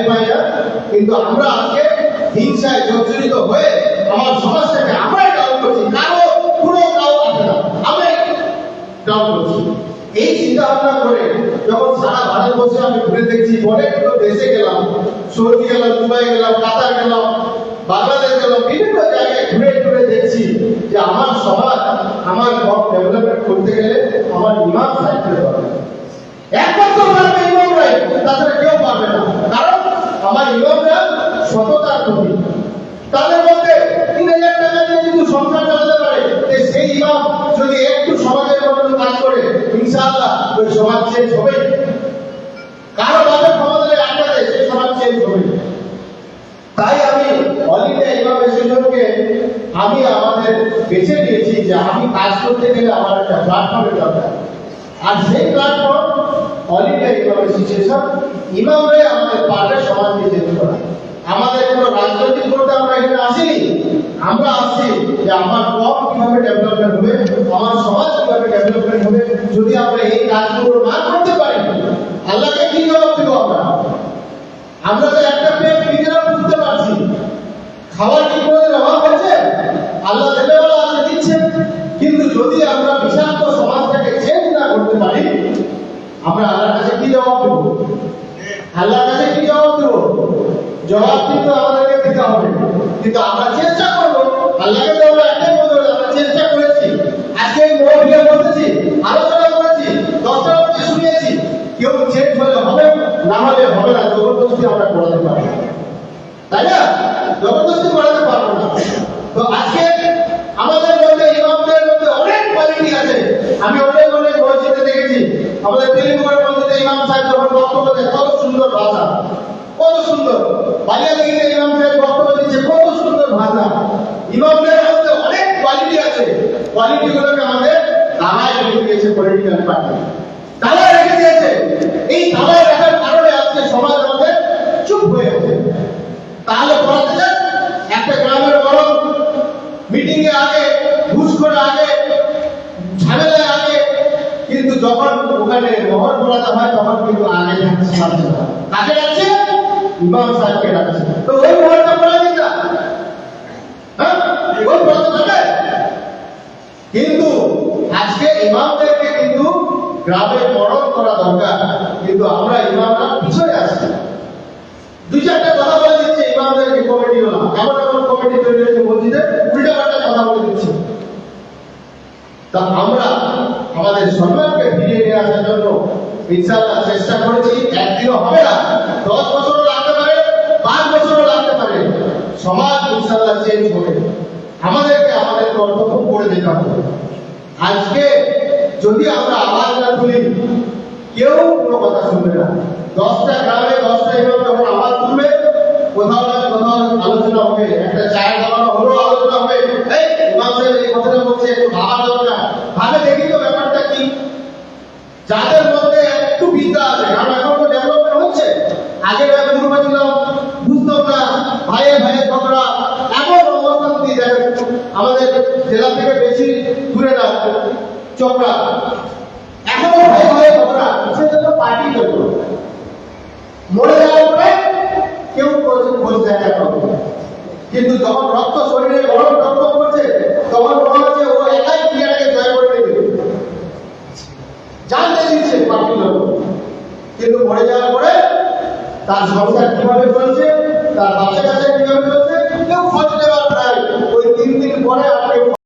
ভয় পাই না, কিন্তু আমরা আজকে হিংসায় জর্জরিত হয়ে আমার সমাজটাকে আমরাই ডাউন করছি, কারো কোনো কাউ আসে না, আমরাই ডাউন করছি। এই চিন্তা ভাবনা করে যখন সারা ভারতবর্ষে আমি ঘুরে দেখছি, অনেকগুলো দেশে গেলাম, সৌদি গেলাম, দুবাই গেলাম, কাতার গেলাম, বাংলাদেশ গেলাম, বিভিন্ন জায়গায় ঘুরে ঘুরে দেখছি যে আমার সমাজ, আমার মত ডেভেলপমেন্ট করতে গেলে আমার ইমাম সাহেবকে দরকার। একমাত্র পারবে ইমামরাই, তাছাড়া কেউ পারবে না। কারণ আমার ইমামরা সততার প্রতীক। তাদের মধ্যে ৩,০০০ টাকা দিয়ে কিন্তু সংসার চালাতে পারে, সেই ইমাম যদি একটু সমাজের জন্য কাজ করে, ইনশাআল্লাহ ওই সমাজ চেঞ্জ হবে। কারো বাপের ক্ষমতায় আটকাতে সেই সমাজ চেঞ্জ হবে। তাই আমি অল ইন্ডিয়া ইমাম অ্যাসোসিয়েশনকে আমি আমাদের বেছে নিয়েছি যে আমি কাজ করতে গেলে আমার একটা প্ল্যাটফর্মের দরকার। আর সেই প্ল্যাটফর্ম অল ইন্ডিয়া ইমাম অ্যাসোসিয়েশন। ইমামরাই আমাদের পারবে সমাজকে চেঞ্জ করা। আমাদের কোনো রাজনৈতিক করতে আমরা এখানে আসিনি, আমরা আসছি যে আমার কম কিভাবে ডেভেলপমেন্ট হবে, আমার সমাজ কিভাবে ডেভেলপমেন্ট হবে। যদি আমরা এই কাজগুলো না করতে পারি, আল্লাহকে কি জবাব দেবো আমরা? আমরা তো একটা পেট নিজেরা বুঝতে পারছি, খাবার কি করে অভাব হচ্ছে, আল্লাহ দেবে বলা আছে, দিচ্ছে। কিন্তু যদি আমরা বিষাক্ত সমাজটাকে চেঞ্জ না করতে পারি, আমরা আল্লাহর কাছে কি জবাব দেবো? আল্লাহর কাছে কি জবাব দেবো? জবাব কিন্তু আমাদেরকে দিতে হবে। কিন্তু আমরা চেষ্টা করবো, আল্লাহকে তো আমরা একটাই বলতে হবে, আমরা চেষ্টা করেছি। আজকে মহফিলে বসেছি, আলোচনা করেছি, 10টা লোককে শুনিয়েছি। কেউ চেঞ্জ হলে হবে, না হলে হবে না। জবরদস্তি আমরা করাতে পারবো না, তাই না? জবরদস্তি করাতে পারবো না। তো আজকে আমাদের মধ্যে ইমামদের মধ্যে অনেক কোয়ালিটি আছে। আমি অনেক মসজিদে দেখেছি, আমাদের তেলেঙ্গানার মসজিদে ইমাম সাহেব যখন বক্তব্য দেয়, কত সুন্দর ভাষা, কত সুন্দর। বালিয়াদিতে ইমাম সাহেব বক্তব্য দিচ্ছে, কত সুন্দর ভাষা। ইমামদের মধ্যে অনেক কোয়ালিটি আছে। কোয়ালিটিগুলোকে আমাদের দাঁড়ায় রেখে দিয়েছে পলিটিক্যাল পার্টি, দাঁড়ায় রেখে দিয়েছে। এই দাঁড়ায় রাখার কারণে আজকে সমাজ আমাদের চুপ হয়ে আছে। তাহলে বলতে চান, একটা গ্রামের বড় মিটিং এ আগে, ঘুষ করে আগে, ঝামেলায় আগে, কিন্তু যখন ওখানে মহর করাতে হয় তখন কিন্তু আগে যাচ্ছে না। কাকে যাচ্ছে? ইমাম সাহেবকে যাচ্ছে। তো ওই মহরটা করা দিন না, হ্যাঁ, ওই বলতে হবে। কিন্তু আজকে ইমামদেরকে কিন্তু গ্রামে মরণ করা দরকার, কিন্তু আমরা ইমামরা পিছনে আসছি। 2-4টা কথা বলে দিচ্ছে ইমামদেরকে, কমিটি হলো এমন এমন কমিটি তৈরি হয়েছে মসজিদে, উল্টাপাল্টা কথা বলে দিচ্ছে। তা আমরা আমাদের সম্মানকে ফিরিয়ে নিয়ে আসার জন্য ইনশাআল্লাহ চেষ্টা করেছি। একদিনও হবে না, 10 বছরও লাগতে পারে, 5 বছরও লাগতে পারে। সমাজ ইনশাআল্লাহ চেঞ্জ হবে। আমাদেরকে আমাদের কর্তব্য করে যেতে হবে। আজকে যদি আমরা আওয়াজ না তুলি, কেউ কোনো কথা শুনবে না। 10টা গ্রামে 10টা ইমাম যখন আওয়াজ তুলবে, কোথাও না কোথাও আলোচনা হবে, একটা চায়ের দাবানো হলো, আলোচনা হবে। এই ইমাম সাহেব এই কথাটা বলছে, একটু ভাবা দরকার, ভাবে দেখি তো ব্যাপারটা কি। যাদের মধ্যে একটু বিদ্যা আছে, কারণ এখন তো ডেভেলপমেন্ট হচ্ছে। আগে পূর্ব ছিলাম, বুঝতাম না, ভাইয়ে ভাইয়ে ঝগড়া, এমন অবস্থান্তি আমাদের জেলা থেকে বেশি দূরে না, চোপড়া, এখনো ভাই ভাইয়ে ঝগড়া, সেজন্য পার্টি করবো। মরে যাওয়ার পরে কেউ খোঁজ দেয় না। কিন্তু যখন রক্ত শরীরে গরম রক্ত করছে, তখন মনে হচ্ছে ও একাই ক্রিয়াটাকে জয় করে নেবে, জানতে দিচ্ছে পার্টি লোক। কিন্তু মরে যাওয়ার পরে তার সংসার কিভাবে চলছে, তার বাচ্চা কাচ্চা কিভাবে চলছে, কেউ খোঁজ